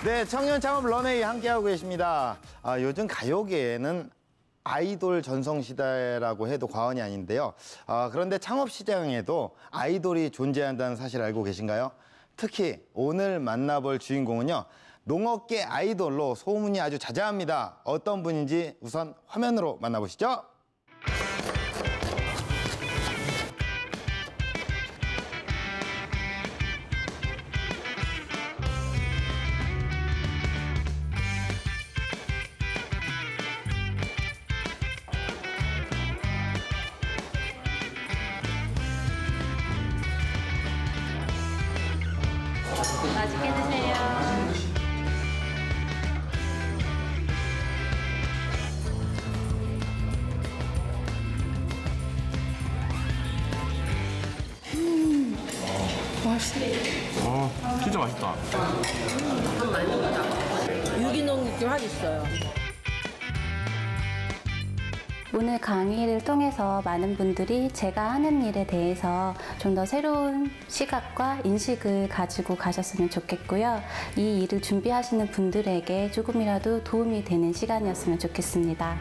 네, 청년 창업 런웨이 함께하고 계십니다. 요즘 가요계에는 아이돌 전성시대라고 해도 과언이 아닌데요. 그런데 창업 시장에도 아이돌이 존재한다는 사실 알고 계신가요? 특히 오늘 만나볼 주인공은요. 농업계 아이돌로 소문이 아주 자자합니다. 어떤 분인지 우선 화면으로 만나보시죠. 맛있게 드세요. 맛있어. 진짜 맛있다. 유기농 느낌 확 있어요. 오늘 강의를 통해서 많은 분들이 제가 하는 일에 대해서 좀 더 새로운 시각과 인식을 가지고 가셨으면 좋겠고요. 이 일을 준비하시는 분들에게 조금이라도 도움이 되는 시간이었으면 좋겠습니다.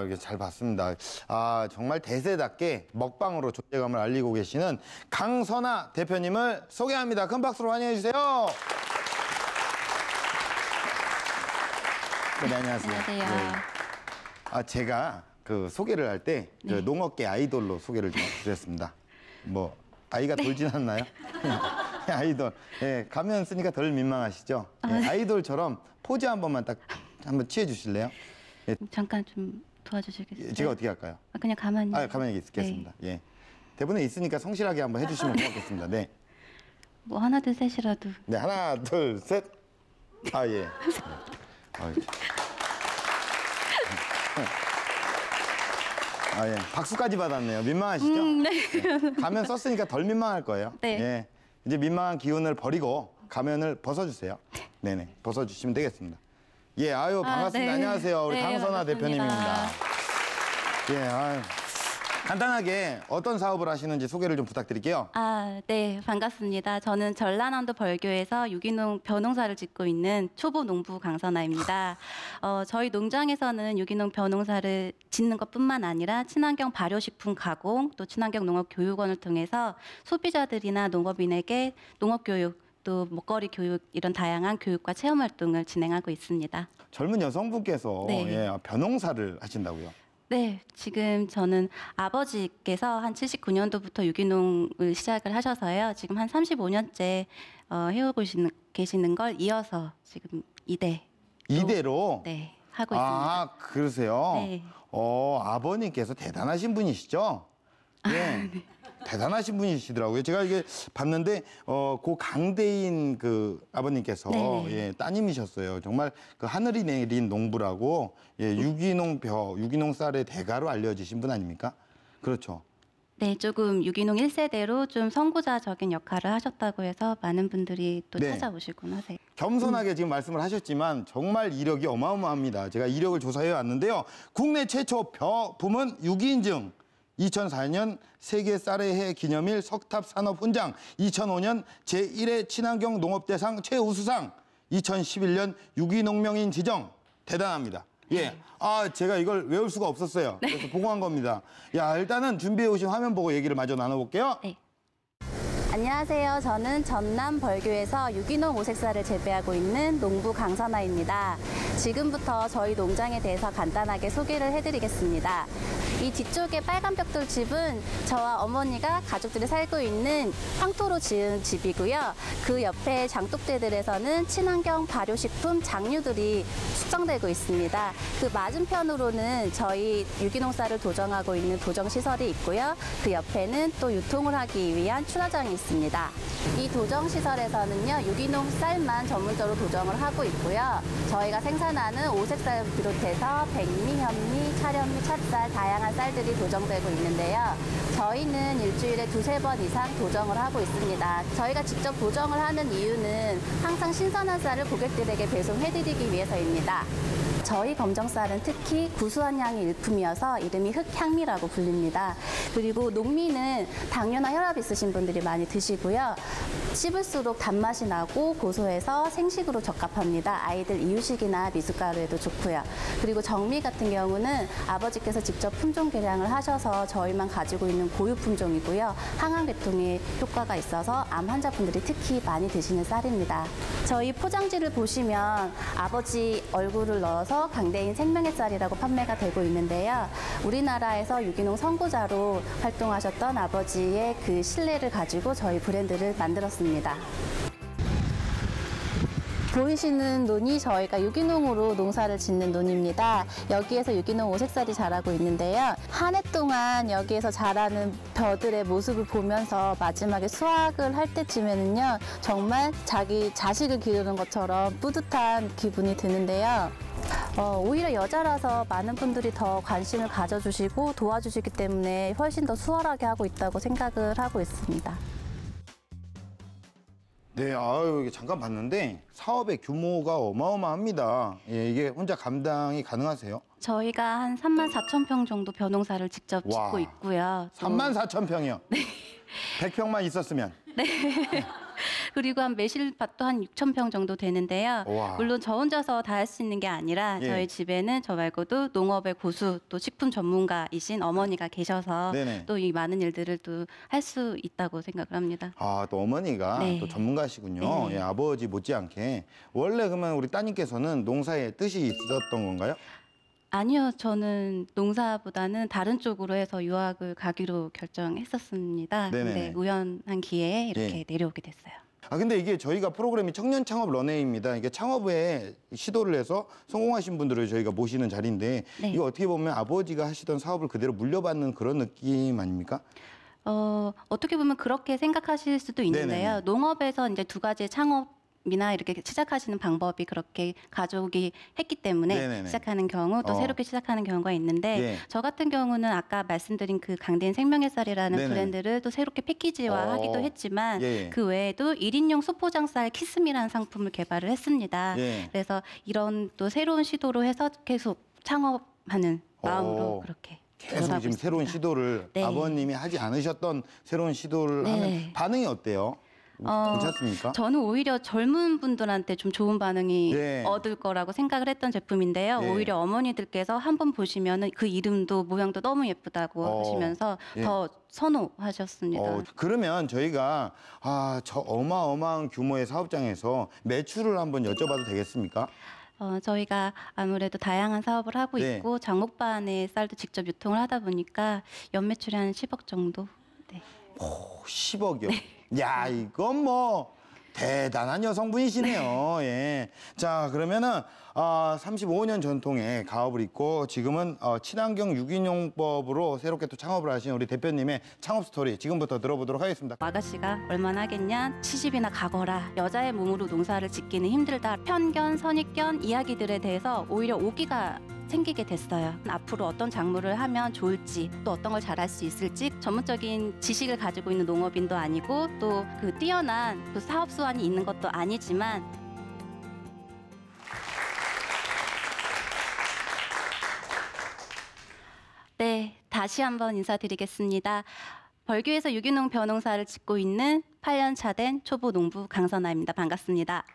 이게 잘 봤습니다. 정말 대세답게 먹방으로 존재감을 알리고 계시는 강선아 대표님을 소개합니다. 큰 박수로 환영해 주세요. 네, 안녕하세요. 안녕하세요. 네. 제가 그 소개를 할 때 네. 농업계 아이돌로 소개를 좀 드렸습니다. 뭐 아이가 돌진 않나요? 아이돌. 예, 가면 쓰니까 덜 민망하시죠? 예, 아이돌처럼 포즈 한 번만 딱 한번 취해 주실래요? 예. 잠깐 좀 도와주시겠어요? 제가 어떻게 할까요? 그냥 가만히. 가만히 있겠습니다. 네. 예. 대본에 있으니까 성실하게 한번 해주시면 고맙겠습니다. 네. 뭐 하나 둘 셋이라도. 네, 하나, 둘, 셋. 예. 예. 박수까지 받았네요. 민망하시죠? 네. 네. 가면 썼으니까 덜 민망할 거예요. 네. 예. 이제 민망한 기운을 버리고 가면을 벗어주세요. 네네. 벗어주시면 되겠습니다. 예, 반갑습니다. 네. 안녕하세요. 우리 네, 강선아 반갑습니다. 대표님입니다. 예, 간단하게 어떤 사업을 하시는지 소개를 좀 부탁드릴게요. 네, 반갑습니다. 저는 전라남도 벌교에서 유기농 벼농사를 짓고 있는 초보 농부 강선아입니다. 저희 농장에서는 유기농 벼농사를 짓는 것뿐만 아니라 친환경 발효식품 가공, 또 친환경 농업 교육원을 통해서 소비자들이나 농업인에게 농업 교육, 또 먹거리 교육 이런 다양한 교육과 체험 활동을 진행하고 있습니다. 젊은 여성분께서 네. 예, 벼농사를 하신다고요? 네, 지금 저는 아버지께서 한 79년도부터 유기농을 시작을 하셔서요. 지금 한 35년째 해오고 계시는 걸 이어서 지금 2대. 2대로? 네, 하고 있습니다. 그러세요? 네. 아버님께서 대단하신 분이시죠? 네. 대단하신 분이시더라고요. 제가 이게 봤는데 고 강대인 그 아버님께서 예, 따님이셨어요. 정말 그 하늘이 내린 농부라고 유기농 쌀의 대가로 알려지신 분 아닙니까? 그렇죠. 네, 조금 유기농 1세대로 좀 선구자적인 역할을 하셨다고 해서 많은 분들이 또 찾아오시곤 하세요. 겸손하게 지금 말씀을 하셨지만 정말 이력이 어마어마합니다. 제가 이력을 조사해 왔는데요. 국내 최초 벼 부문 유기인증. 2004년 세계 쌀의 해 기념일 석탑산업훈장, 2005년 제1회 친환경 농업대상 최우수상, 2011년 유기농명인 지정. 대단합니다. 예, 제가 이걸 외울 수가 없었어요. 그래서 보고한 겁니다. 일단은 준비해 오신 화면 보고 얘기를 마저 나눠볼게요. 네. 안녕하세요. 저는 전남 벌교에서 유기농 오색쌀을 재배하고 있는 농부 강선아입니다. 지금부터 저희 농장에 대해서 간단하게 소개를 해드리겠습니다. 이 뒤쪽에 빨간 벽돌 집은 저와 어머니가 가족들이 살고 있는 황토로 지은 집이고요. 그 옆에 장독대들에서는 친환경 발효식품 장류들이 숙성되고 있습니다. 그 맞은편으로는 저희 유기농 쌀을 도정하고 있는 도정시설이 있고요. 그 옆에는 또 유통을 하기 위한 출하장이 있습니다. 이 도정시설에서는요, 유기농 쌀만 전문적으로 도정을 하고 있고요. 저희가 생산하는 오색쌀 비롯해서 백미, 현미, 찰현미, 찹쌀 다양한 쌀들이 도정되고 있는데요. 저희는 일주일에 2~3번 이상 도정을 하고 있습니다. 저희가 직접 도정을 하는 이유는 항상 신선한 쌀을 고객들에게 배송해드리기 위해서입니다. 저희 검정쌀은 특히 구수한 향이 일품이어서 이름이 흑향미라고 불립니다. 그리고 녹미는 당뇨나 혈압 있으신 분들이 많이 드시고요. 씹을수록 단맛이 나고 고소해서 생식으로 적합합니다. 아이들 이유식이나 미숫가루에도 좋고요. 그리고 정미 같은 경우는 아버지께서 직접 품종 개량을 하셔서 저희만 가지고 있는 고유 품종이고요. 항암계통에 효과가 있어서 암 환자분들이 특히 많이 드시는 쌀입니다. 저희 포장지를 보시면 아버지 얼굴을 넣어서 강대인 생명의 쌀이라고 판매가 되고 있는데요. 우리나라에서 유기농 선구자로 활동하셨던 아버지의 그 신뢰를 가지고 저희 브랜드를 만들었습니다. 보이시는 논이 저희가 유기농으로 농사를 짓는 논입니다. 여기에서 유기농 오색쌀이 자라고 있는데요. 한 해 동안 여기에서 자라는 벼들의 모습을 보면서 마지막에 수확을 할 때쯤에는요. 정말 자기 자식을 기르는 것처럼 뿌듯한 기분이 드는데요. 오히려 여자라서 많은 분들이 더 관심을 가져주시고 도와주시기 때문에 훨씬 더 수월하게 하고 있다고 생각을 하고 있습니다. 네, 아유, 이게 잠깐 봤는데 사업의 규모가 어마어마합니다. 예, 이게 혼자 감당이 가능하세요? 저희가 한 34,000평 정도 벼농사를 직접 와. 짓고 있고요. 또 34,000평이요? 네. 100평만 있었으면? 그리고 한 매실밭도 한 6,000평 정도 되는데요. 와. 물론 저 혼자서 다 할 수 있는 게 아니라 예. 저희 집에는 저 말고도 농업의 고수 또 식품 전문가이신 어머니가 계셔서 네네. 또 이 많은 일들을 또 할 수 있다고 생각을 합니다. 아, 또 어머니가 네. 또 전문가시군요. 네. 예, 아버지 못지않게. 원래 그러면 우리 따님께서는 농사에 뜻이 있었던 건가요? 아니요, 저는 농사보다는 다른 쪽으로 해서 유학을 가기로 결정했었습니다. 네네네. 근데 우연한 기회에 이렇게 예. 내려오게 됐어요. 아, 근데 이게 저희가 프로그램이 청년 창업 런웨이입니다. 이게 창업에 시도를 해서 성공하신 분들을 저희가 모시는 자리인데 네. 이거 어떻게 보면 아버지가 하시던 사업을 그대로 물려받는 그런 느낌 아닙니까? 어떻게 보면 그렇게 생각하실 수도 있는데요. 네네네. 농업에서 이제 두 가지의 창업이나 이렇게 시작하시는 방법이 그렇게 가족이 했기 때문에 네네네. 시작하는 경우 또 어. 새롭게 시작하는 경우가 있는데 예. 저 같은 경우는 아까 말씀드린 그 강대인 생명의 쌀이라는 네네. 브랜드를 또 새롭게 패키지화하기도 했지만 예. 그 외에도 1인용 소포장쌀 키스미라는 상품을 개발을 했습니다. 예. 그래서 이런 또 새로운 시도로 해서 계속 창업하는 마음으로 어. 그렇게 계속 도전하고 지금 새로운 있습니다. 시도를 네. 아버님이 하지 않으셨던 새로운 시도를 네. 하면 반응이 어때요? 괜찮습니까? 저는 오히려 젊은 분들한테 좀 좋은 반응이 네. 얻을 거라고 생각을 했던 제품인데요. 네. 오히려 어머니들께서 한 번 보시면은 그 이름도 모양도 너무 예쁘다고 하시면서 예. 더 선호하셨습니다. 그러면 저희가 저 어마어마한 규모의 사업장에서 매출을 한번 여쭤봐도 되겠습니까? 저희가 아무래도 다양한 사업을 하고 네. 있고 장목반의 쌀도 직접 유통을 하다 보니까 연매출이 한 10억 정도. 네. 10억이요. 야, 이건 뭐 대단한 여성분이시네요. 예. 자, 그러면은 35년 전통의 가업을 잇고 지금은 친환경 유기농법으로 새롭게 또 창업을 하신 우리 대표님의 창업 스토리 지금부터 들어보도록 하겠습니다. 아가씨가 얼마나 하겠냐? 시집이나 가거라. 여자의 몸으로 농사를 짓기는 힘들다. 편견, 선입견, 이야기들에 대해서 오히려 오기가 생기게 됐어요. 앞으로 어떤 작물을 하면 좋을지 또 어떤 걸 잘할 수 있을지 전문적인 지식을 가지고 있는 농업인도 아니고 또 그 뛰어난 그 사업 수완이 있는 것도 아니지만 네, 다시 한번 인사드리겠습니다. 벌교에서 유기농 벼농사를 짓고 있는 8년 차 된 초보 농부 강선아입니다. 반갑습니다.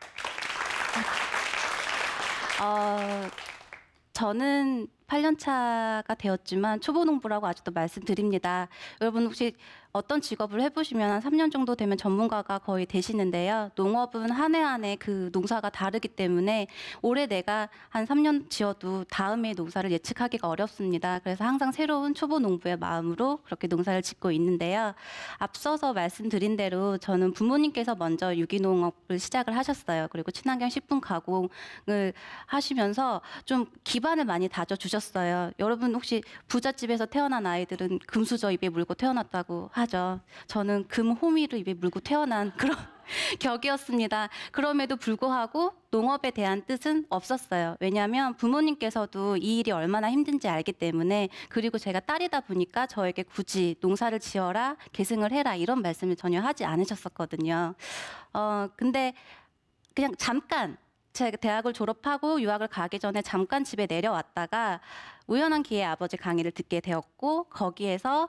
저는 8년 차가 되었지만 초보 농부라고 아직도 말씀드립니다. 여러분 혹시 어떤 직업을 해보시면 한 3년 정도 되면 전문가가 거의 되시는데요. 농업은 한 해 한 해 그 농사가 다르기 때문에 올해 내가 한 3년 지어도 다음 해 농사를 예측하기가 어렵습니다. 그래서 항상 새로운 초보 농부의 마음으로 그렇게 농사를 짓고 있는데요. 앞서서 말씀드린 대로 저는 부모님께서 먼저 유기농업을 시작을 하셨어요. 그리고 친환경 식품 가공을 하시면서 좀 기반을 많이 다져주셨어요. 여러분 혹시 부잣집에서 태어난 아이들은 금수저 입에 물고 태어났다고 하죠. 저는 금 호미를 입에 물고 태어난 그런 격이었습니다. 그럼에도 불구하고 농업에 대한 뜻은 없었어요. 왜냐하면 부모님께서도 이 일이 얼마나 힘든지 알기 때문에 그리고 제가 딸이다 보니까 저에게 굳이 농사를 지어라, 계승을 해라 이런 말씀을 전혀 하지 않으셨었거든요. 근데 그냥 잠깐 제가 대학을 졸업하고 유학을 가기 전에 잠깐 집에 내려왔다가 우연한 기회에 아버지 강의를 듣게 되었고 거기에서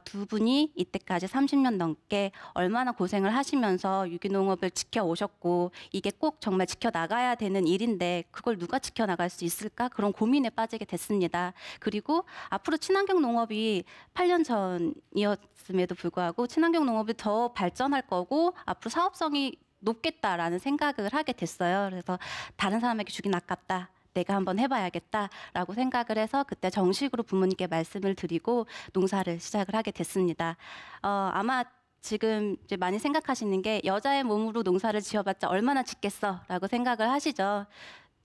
두 분이 이때까지 30년 넘게 얼마나 고생을 하시면서 유기농업을 지켜오셨고 이게 꼭 정말 지켜나가야 되는 일인데 그걸 누가 지켜나갈 수 있을까? 그런 고민에 빠지게 됐습니다. 그리고 앞으로 친환경 농업이 8년 전이었음에도 불구하고 친환경 농업이 더 발전할 거고 앞으로 사업성이 높겠다라는 생각을 하게 됐어요. 그래서 다른 사람에게 주긴 아깝다. 내가 한번 해봐야겠다라고 생각을 해서 그때 정식으로 부모님께 말씀을 드리고 농사를 시작을 하게 됐습니다. 아마 지금 이제 많이 생각하시는 게 여자의 몸으로 농사를 지어봤자 얼마나 짓겠어라고 생각을 하시죠.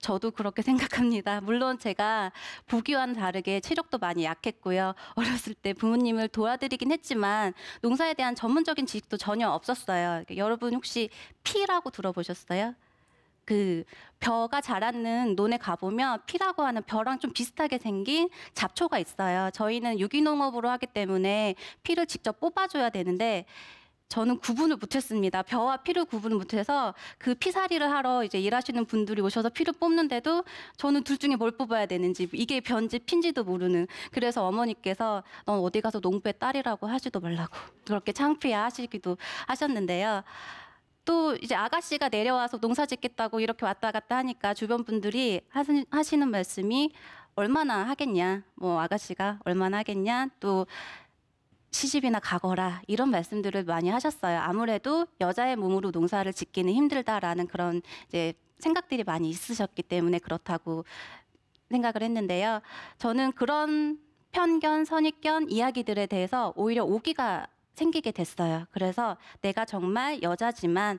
저도 그렇게 생각합니다. 물론 제가 보기와는 다르게 체력도 많이 약했고요. 어렸을 때 부모님을 도와드리긴 했지만 농사에 대한 전문적인 지식도 전혀 없었어요. 여러분 혹시 피라고 들어보셨어요? 그 벼가 자라는 논에 가보면 피라고 하는 벼랑 좀 비슷하게 생긴 잡초가 있어요. 저희는 유기농업으로 하기 때문에 피를 직접 뽑아줘야 되는데 저는 구분을 못했습니다. 벼와 피를 구분을 못해서 그 피살이를 하러 이제 일하시는 분들이 오셔서 피를 뽑는데도 저는 둘 중에 뭘 뽑아야 되는지 이게 벼인지 핀지도 모르는. 그래서 어머니께서 넌 어디 가서 농부의 딸이라고 하지도 말라고 그렇게 창피해하시기도 하셨는데요. 또 이제 아가씨가 내려와서 농사 짓겠다고 이렇게 왔다 갔다 하니까 주변 분들이 하시는 말씀이 얼마나 하겠냐, 뭐 아가씨가 얼마나 하겠냐, 또 시집이나 가거라 이런 말씀들을 많이 하셨어요. 아무래도 여자의 몸으로 농사를 짓기는 힘들다라는 그런 이제 생각들이 많이 있으셨기 때문에 그렇다고 생각을 했는데요. 저는 그런 편견, 선입견 이야기들에 대해서 오히려 오기가 생기게 됐어요. 그래서 내가 정말 여자지만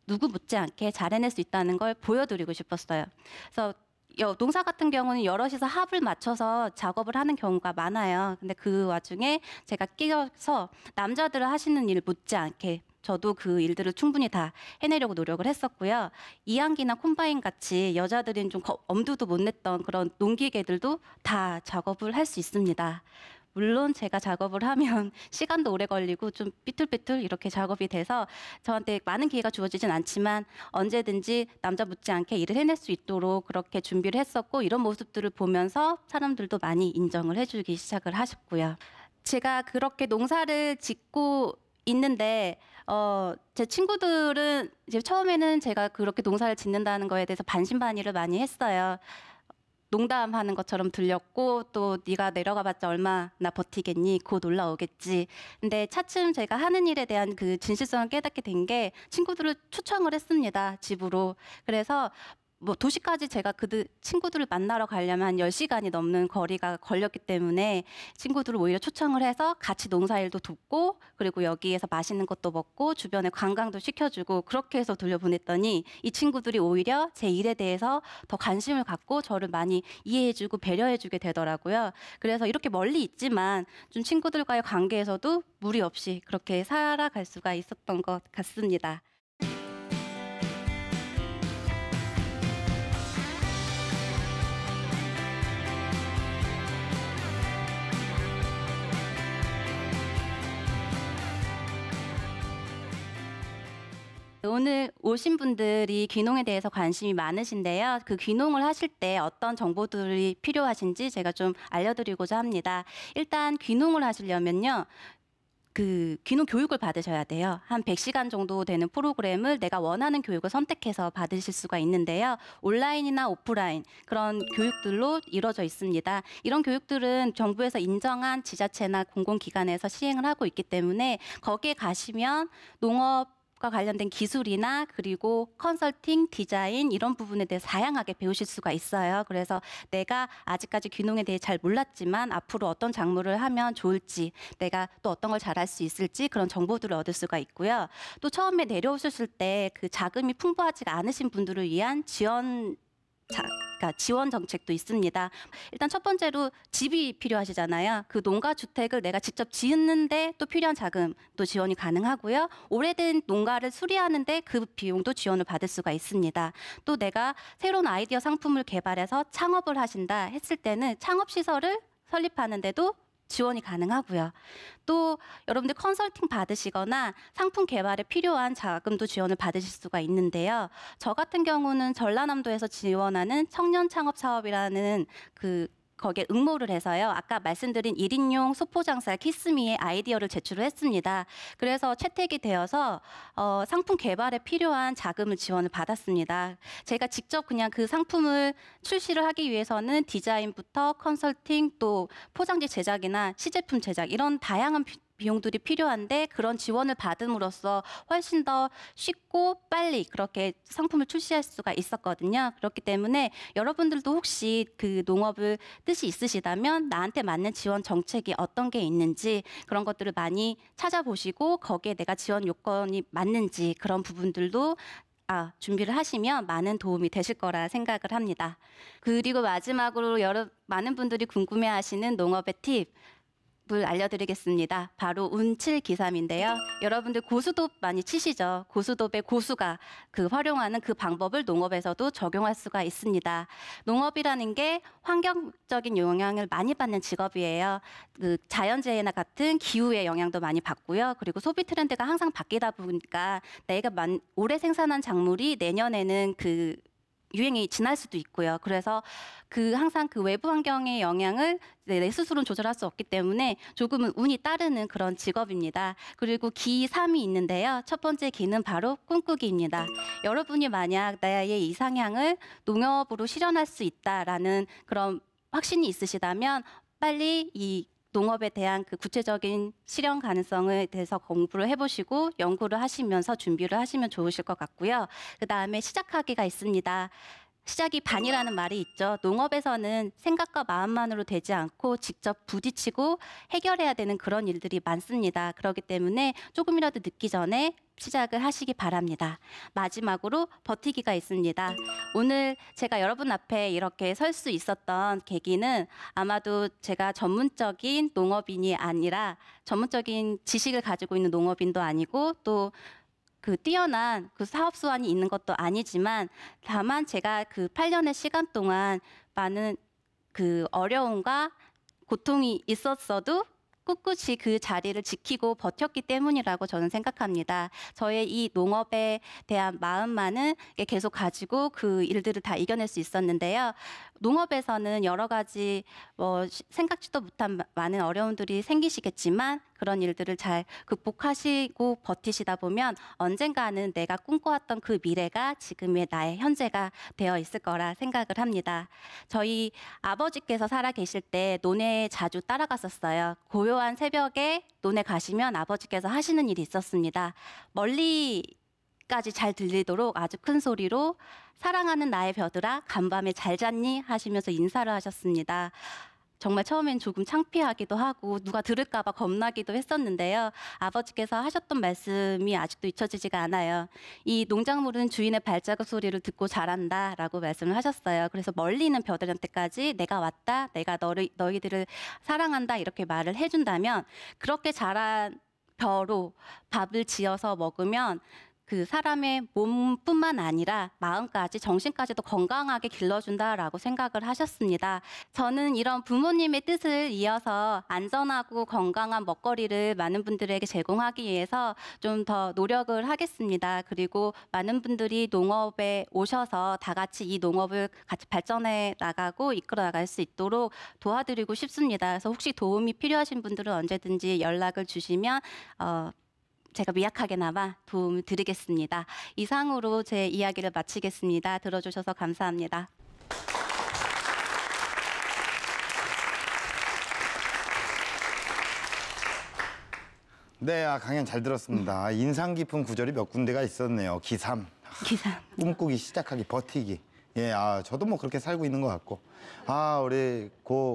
누구 못지않게 잘 해낼 수 있다는 걸 보여드리고 싶었어요. 그래서 농사 같은 경우는 여럿이서 합을 맞춰서 작업을 하는 경우가 많아요. 근데 그 와중에 제가 끼어서 남자들을 하시는 일 못지않게 저도 그 일들을 충분히 다 해내려고 노력을 했었고요. 이항기나 콤바인 같이 여자들은 좀 엄두도 못 냈던 그런 농기계들도 다 작업을 할 수 있습니다. 물론 제가 작업을 하면 시간도 오래 걸리고 좀 삐뚤삐뚤 이렇게 작업이 돼서 저한테 많은 기회가 주어지진 않지만 언제든지 남자 못지않게 일을 해낼 수 있도록 그렇게 준비를 했었고 이런 모습들을 보면서 사람들도 많이 인정을 해주기 시작을 하셨고요. 제가 그렇게 농사를 짓고 있는데 제 친구들은 이제 처음에는 제가 그렇게 농사를 짓는다는 거에 대해서 반신반의를 많이 했어요. 농담하는 것처럼 들렸고 또 네가 내려가봤자 얼마나 버티겠니? 곧 올라오겠지. 근데 차츰 제가 하는 일에 대한 그 진실성을 깨닫게 된 게 친구들을 초청을 했습니다. 집으로. 그래서 뭐 도시까지 제가 그 친구들을 만나러 가려면 한 10시간이 넘는 거리가 걸렸기 때문에 친구들을 오히려 초청을 해서 같이 농사일도 돕고 그리고 여기에서 맛있는 것도 먹고 주변에 관광도 시켜주고 그렇게 해서 돌려보냈더니 이 친구들이 오히려 제 일에 대해서 더 관심을 갖고 저를 많이 이해해주고 배려해주게 되더라고요. 그래서 이렇게 멀리 있지만 좀 친구들과의 관계에서도 무리 없이 그렇게 살아갈 수가 있었던 것 같습니다. 오늘 오신 분들이 귀농에 대해서 관심이 많으신데요. 그 귀농을 하실 때 어떤 정보들이 필요하신지 제가 좀 알려드리고자 합니다. 일단 귀농을 하시려면요. 그 귀농 교육을 받으셔야 돼요. 한 100시간 정도 되는 프로그램을 내가 원하는 교육을 선택해서 받으실 수가 있는데요. 온라인이나 오프라인 그런 교육들로 이루어져 있습니다. 이런 교육들은 정부에서 인정한 지자체나 공공기관에서 시행을 하고 있기 때문에 거기에 가시면 농업 과 관련된 기술이나 그리고 컨설팅, 디자인 이런 부분에 대해 다양하게 배우실 수가 있어요. 그래서 내가 아직까지 귀농에 대해 잘 몰랐지만 앞으로 어떤 작물을 하면 좋을지 내가 또 어떤 걸 잘할 수 있을지 그런 정보들을 얻을 수가 있고요. 또 처음에 내려오셨을 때 그 자금이 풍부하지가 않으신 분들을 위한 그러니까 지원 정책도 있습니다. 일단 첫 번째로 집이 필요하시잖아요. 그 농가 주택을 내가 직접 짓는데 또 필요한 자금도 지원이 가능하고요. 오래된 농가를 수리하는데 그 비용도 지원을 받을 수가 있습니다. 또 내가 새로운 아이디어 상품을 개발해서 창업을 하신다 했을 때는 창업 시설을 설립하는데도 지원이 가능하고요. 또 여러분들 컨설팅 받으시거나 상품 개발에 필요한 자금도 지원을 받으실 수가 있는데요. 저 같은 경우는 전라남도에서 지원하는 청년 창업 사업이라는 거기에 응모를 해서요. 아까 말씀드린 1인용 소포장살 키스미의 아이디어를 제출을 했습니다. 그래서 채택이 되어서 상품 개발에 필요한 자금을 지원을 받았습니다. 제가 직접 그냥 그 상품을 출시를 하기 위해서는 디자인부터 컨설팅 또 포장지 제작이나 시제품 제작 이런 다양한 비용들이 필요한데 그런 지원을 받음으로써 훨씬 더 쉽고 빨리 그렇게 상품을 출시할 수가 있었거든요. 그렇기 때문에 여러분들도 혹시 그 농업을 뜻이 있으시다면 나한테 맞는 지원 정책이 어떤 게 있는지 그런 것들을 많이 찾아보시고 거기에 내가 지원 요건이 맞는지 그런 부분들도 준비를 하시면 많은 도움이 되실 거라 생각을 합니다. 그리고 마지막으로 많은 분들이 궁금해하시는 농업의 팁. 을 알려드리겠습니다. 바로 운칠기삼인데요. 여러분들 고수톱 많이 치시죠? 고수톱의 고수가 활용하는 그 방법을 농업에서도 적용할 수가 있습니다. 농업이라는 게 환경적인 영향을 많이 받는 직업이에요. 자연재해나 같은 기후의 영향도 많이 받고요. 그리고 소비 트렌드가 항상 바뀌다 보니까 내가 올해 생산한 작물이 내년에는 유행이 지날 수도 있고요. 그래서 항상 외부 환경의 영향을 내 스스로는 조절할 수 없기 때문에 조금은 운이 따르는 그런 직업입니다. 그리고 기 3이 있는데요. 첫 번째 기는 바로 꿈꾸기입니다. 여러분이 만약 나의 이상향을 농업으로 실현할 수 있다라는 그런 확신이 있으시다면 빨리 이 농업에 대한 구체적인 실현 가능성에 대해서 공부를 해보시고 연구를 하시면서 준비를 하시면 좋으실 것 같고요. 그다음에 시작하기가 있습니다. 시작이 반이라는 말이 있죠. 농업에서는 생각과 마음만으로 되지 않고 직접 부딪히고 해결해야 되는 그런 일들이 많습니다. 그렇기 때문에 조금이라도 늦기 전에 시작을 하시기 바랍니다. 마지막으로 버티기가 있습니다. 오늘 제가 여러분 앞에 이렇게 설 수 있었던 계기는 아마도 제가 전문적인 농업인이 아니라 전문적인 지식을 가지고 있는 농업인도 아니고 또 뛰어난 사업 수완이 있는 것도 아니지만 다만 제가 8년의 시간 동안 많은 어려움과 고통이 있었어도 꿋꿋이 그 자리를 지키고 버텼기 때문이라고 저는 생각합니다. 저의 이 농업에 대한 마음만은 계속 가지고 그 일들을 다 이겨낼 수 있었는데요. 농업에서는 여러 가지 생각지도 못한 많은 어려움들이 생기시겠지만 그런 일들을 잘 극복하시고 버티시다 보면 언젠가는 내가 꿈꿔왔던 그 미래가 지금의 나의 현재가 되어 있을 거라 생각을 합니다. 저희 아버지께서 살아 계실 때 논에 자주 따라갔었어요. 고요한 새벽에 논에 가시면 아버지께서 하시는 일이 있었습니다. 멀리까지 잘 들리도록 아주 큰 소리로 사랑하는 나의 벼들아 간밤에 잘 잤니? 하시면서 인사를 하셨습니다. 정말 처음엔 조금 창피하기도 하고 누가 들을까 봐 겁나기도 했었는데요. 아버지께서 하셨던 말씀이 아직도 잊혀지지가 않아요. 이 농작물은 주인의 발자국 소리를 듣고 자란다라고 말씀을 하셨어요. 그래서 멀리 있는 벼들한테까지 내가 왔다, 내가 너희들을 사랑한다 이렇게 말을 해준다면 그렇게 자란 벼로 밥을 지어서 먹으면 사람의 몸뿐만 아니라 마음까지 정신까지도 건강하게 길러준다라고 생각을 하셨습니다. 저는 이런 부모님의 뜻을 이어서 안전하고 건강한 먹거리를 많은 분들에게 제공하기 위해서 좀 더 노력을 하겠습니다. 그리고 많은 분들이 농업에 오셔서 다 같이 이 농업을 같이 발전해 나가고 이끌어 나갈 수 있도록 도와드리고 싶습니다. 그래서 혹시 도움이 필요하신 분들은 언제든지 연락을 주시면 제가 미약하게나마 도움을 드리겠습니다. 이상으로 제 이야기를 마치겠습니다. 들어주셔서 감사합니다. 네, 강연 잘 들었습니다. 인상 깊은 구절이 몇 군데가 있었네요. 기삼. 꿈꾸기, 시작하기, 버티기. 예, 저도 그렇게 살고 있는 것 같고. 우리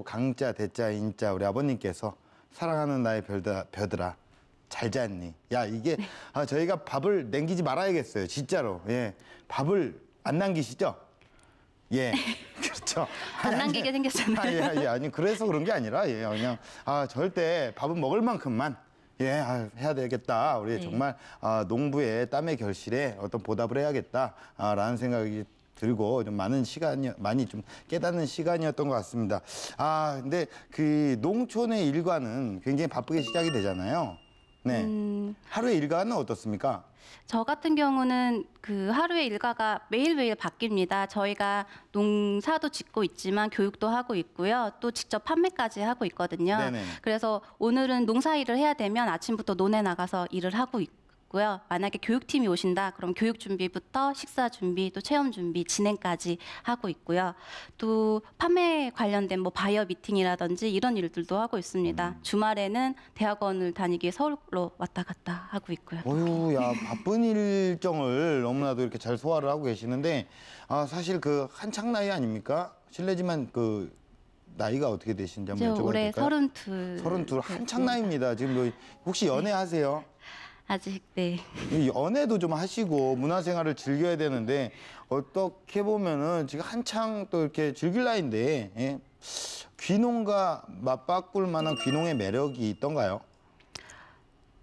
강자, 대자, 인자 우리 아버님께서 사랑하는 나의 벼들아. 잘 잤니? 이게 저희가 밥을 남기지 말아야겠어요. 진짜로. 예, 밥을 안 남기시죠? 예, 그렇죠. 안 남기게 생겼잖아요. 아니 그래서 그런 게 아니라 그냥 절대 밥은 먹을 만큼만 해야 되겠다. 우리 정말 농부의 땀의 결실에 어떤 보답을 해야겠다라는 생각이 들고 좀 많이 좀 깨닫는 시간이었던 것 같습니다. 아, 근데 그 농촌의 일과는 굉장히 바쁘게 시작이 되잖아요. 네. 하루의 일과는 어떻습니까? 저 같은 경우는 그 하루의 일과가 매일매일 바뀝니다. 저희가 농사도 짓고 있지만 교육도 하고 있고요. 또 직접 판매까지 하고 있거든요. 네네. 그래서 오늘은 농사일을 해야 되면 아침부터 논에 나가서 일을 하고 있고요. 만약에 교육팀이 오신다 그럼 교육 준비부터 식사 준비 또 체험 준비 진행까지 하고 있고요. 또 판매 관련된 뭐 바이어 미팅이라든지 이런 일들도 하고 있습니다. 주말에는 대학원을 다니기 위해 서울로 왔다 갔다 하고 있고요. 어휴, 야, 바쁜 일정을 너무나도 이렇게 잘 소화를 하고 계시는데, 아, 사실 그 한창 나이 아닙니까? 실례지만 그 나이가 어떻게 되시는지 한번 이제 여쭤봐도 올해 될까요? 32. 32, 한창 나이입니다. 지금 뭐 혹시 연애하세요? 아직 네. 이 연애도 좀 하시고 문화생활을 즐겨야 되는데 어떻게 보면은 지금 한창 또 이렇게 즐길 나이인데 예? 귀농과 맞바꿀 만한 귀농의 매력이 있던가요?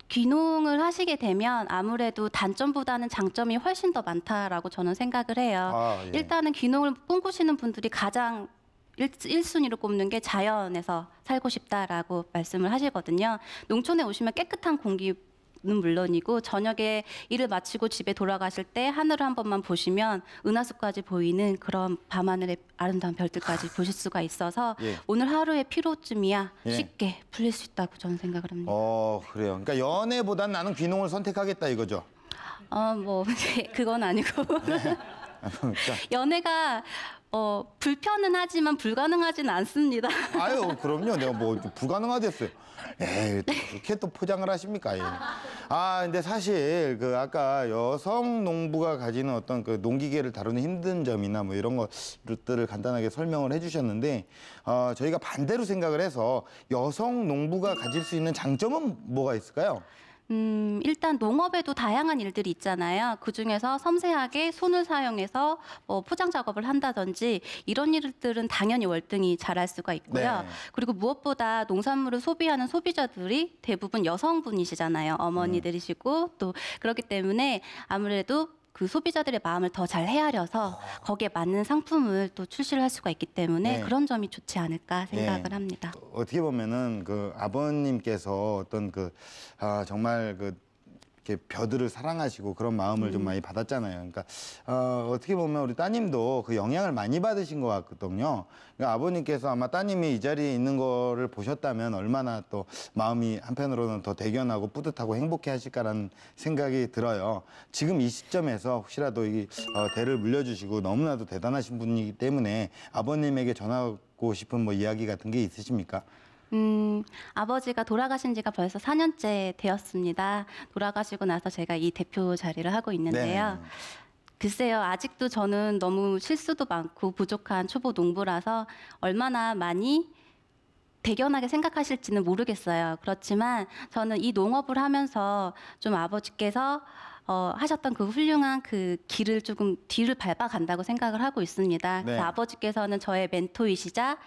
귀농을 하시게 되면 아무래도 단점보다는 장점이 훨씬 더 많다라고 저는 생각을 해요. 아, 예. 일단은 귀농을 꿈꾸시는 분들이 가장 1순위로 꼽는 게 자연에서 살고 싶다라고 말씀을 하시거든요. 농촌에 오시면 깨끗한 공기는 물론이고 저녁에 일을 마치고 집에 돌아가실 때 하늘을 한 번만 보시면 은하수까지 보이는 그런 밤하늘의 아름다운 별들까지 보실 수가 있어서 예. 오늘 하루의 피로쯤이야 예. 쉽게 풀릴 수 있다고 저는 생각을 합니다. 그래요. 그러니까 연애보단 나는 귀농을 선택하겠다 이거죠. 뭐 그건 아니고 그러니까 연애가 불편은 하지만 불가능하지는 않습니다. 아유, 그럼요. 내가 뭐 불가능하겠어요. 에이, 또 그렇게 또 포장을 하십니까? 예. 아, 근데 사실 그 아까 여성 농부가 가지는 어떤 그 농기계를 다루는 힘든 점이나 뭐 이런 것들을 간단하게 설명을 해주셨는데 저희가 반대로 생각을 해서 여성 농부가 가질 수 있는 장점은 뭐가 있을까요? 일단 농업에도 다양한 일들이 있잖아요. 그중에서 섬세하게 손을 사용해서 포장 작업을 한다든지 이런 일들은 당연히 월등히 잘할 수가 있고요. 네. 그리고 무엇보다 농산물을 소비하는 소비자들이 대부분 여성분이시잖아요. 어머니들이시고 또 그렇기 때문에 아무래도 그 소비자들의 마음을 더 잘 헤아려서 거기에 맞는 상품을 또 출시를 할 수가 있기 때문에 네. 그런 점이 좋지 않을까 생각을 네. 합니다. 어떻게 보면은 그 아버님께서 어떤 정말 이렇게 벼들을 사랑하시고 그런 마음을 좀 많이 받았잖아요. 그러니까 어떻게 보면 우리 따님도 그 영향을 많이 받으신 것 같거든요. 그러니까 아버님께서 아마 따님이 이 자리에 있는 거를 보셨다면 얼마나 또 마음이 한편으로는 더 대견하고 뿌듯하고 행복해하실까라는 생각이 들어요. 지금 이 시점에서 혹시라도 이 대를 물려주시고 너무나도 대단하신 분이기 때문에 아버님에게 전하고 싶은 뭐 이야기 같은 게 있으십니까? 아버지가 돌아가신 지가 벌써 4년째 되었습니다. 돌아가시고 나서 제가 이 대표 자리를 하고 있는데요. 네. 글쎄요, 아직도 저는 너무 실수도 많고 부족한 초보 농부라서 얼마나 많이 대견하게 생각하실지는 모르겠어요. 그렇지만 저는 이 농업을 하면서 좀 아버지께서 하셨던 그 훌륭한 그 길을 조금 뒤를 밟아 간다고 생각을 하고 있습니다. 네. 그래서 아버지께서는 저의 멘토이시자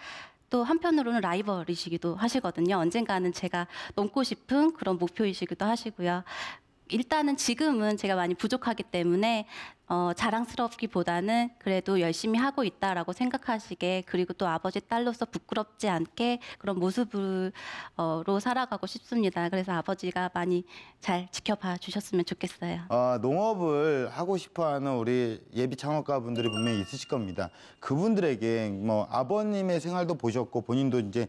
또 한편으로는 라이벌이시기도 하시거든요. 언젠가는 제가 넘고 싶은 그런 목표이시기도 하시고요. 일단은 지금은 제가 많이 부족하기 때문에 자랑스럽기보다는 그래도 열심히 하고 있다라고 생각하시게 그리고 또 아버지 딸로서 부끄럽지 않게 그런 모습으로 살아가고 싶습니다. 그래서 아버지가 많이 잘 지켜봐 주셨으면 좋겠어요. 농업을 하고 싶어하는 우리 예비 창업가 분들이 분명히 있으실 겁니다. 그분들에게 뭐 아버님의 생활도 보셨고 본인도 이제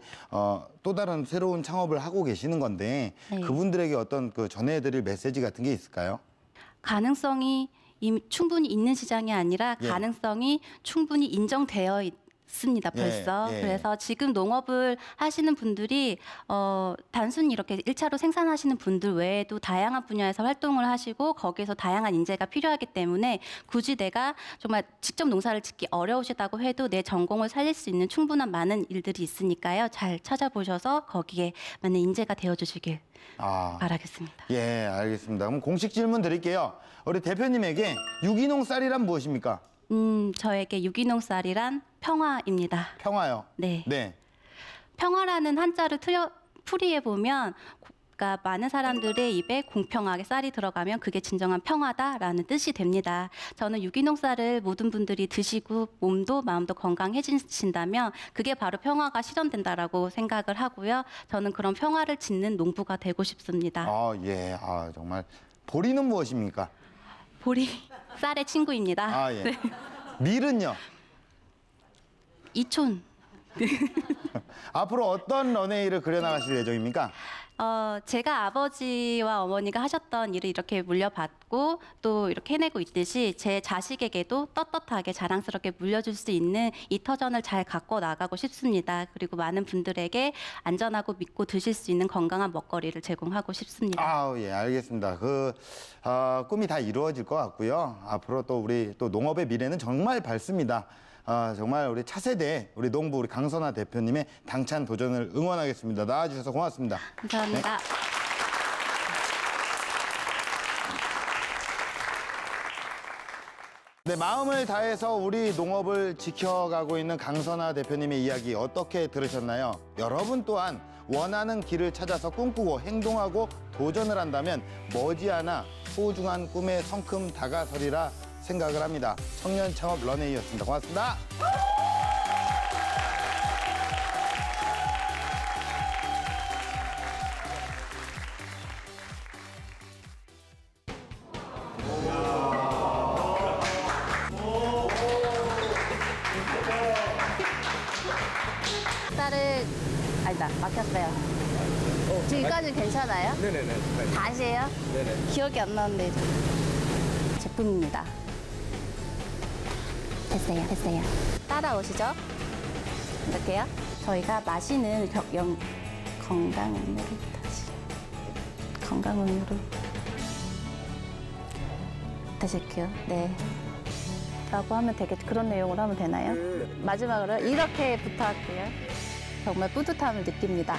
또 다른 새로운 창업을 하고 계시는 건데 네. 그분들에게 어떤 그 전해드릴 메시지 같은 게 있을까요? 가능성이 이미 충분히 있는 시장이 아니라 예. 가능성이 충분히 인정되어 있습니다. 벌써. 예. 그래서 지금 농업을 하시는 분들이 단순히 이렇게 1차로 생산하시는 분들 외에도 다양한 분야에서 활동을 하시고 거기에서 다양한 인재가 필요하기 때문에 굳이 내가 정말 직접 농사를 짓기 어려우시다고 해도 내 전공을 살릴 수 있는 충분한 많은 일들이 있으니까요. 잘 찾아보셔서 거기에 맞는 인재가 되어주시길 바라겠습니다. 예, 알겠습니다. 그럼 공식 질문 드릴게요. 우리 대표님에게 유기농 쌀이란 무엇입니까? 저에게 유기농 쌀이란 평화입니다. 평화요. 네. 네. 평화라는 한자를 풀이해 보면 그러니까 많은 사람들의 입에 공평하게 쌀이 들어가면 그게 진정한 평화다라는 뜻이 됩니다. 저는 유기농 쌀을 모든 분들이 드시고 몸도 마음도 건강해지신다면 그게 바로 평화가 실현된다라고 생각을 하고요. 저는 그런 평화를 짓는 농부가 되고 싶습니다. 예. 정말 보리는 무엇입니까? 보리 쌀의 친구입니다. 예. 네. 밀은요? 이촌. 앞으로 어떤 런웨이를 그려나가실 예정입니까? 제가 아버지와 어머니가 하셨던 일을 이렇게 물려받고 또 이렇게 해내고 있듯이 제 자식에게도 떳떳하게 자랑스럽게 물려줄 수 있는 이 터전을 잘 갖고 나가고 싶습니다. 그리고 많은 분들에게 안전하고 믿고 드실 수 있는 건강한 먹거리를 제공하고 싶습니다. 예, 알겠습니다. 꿈이 다 이루어질 것 같고요. 앞으로 또 우리 또 농업의 미래는 정말 밝습니다. 정말 우리 차세대, 우리 농부, 우리 강선아 대표님의 당찬 도전을 응원하겠습니다. 나와주셔서 고맙습니다. 감사합니다. 네, 마음을 다해서 우리 농업을 지켜가고 있는 강선아 대표님의 이야기 어떻게 들으셨나요? 여러분 또한 원하는 길을 찾아서 꿈꾸고 행동하고 도전을 한다면 머지않아 소중한 꿈에 성큼 다가서리라 생각을 합니다. 청년 창업 런웨이였습니다. 고맙습니다. 쌀을 아니다 막혔어요. 지금까지 괜찮아요? 네네네. 다시 해요? 네네. 기억이 안 나는데 제품입니다. 됐어요. 따라오시죠. 이렇게요. 저희가 마시는 건강 음료를 다시 할게요. 네. 라고 하면 그런 내용으로 하면 되나요? 마지막으로 이렇게 부탁할게요. 정말 뿌듯함을 느낍니다.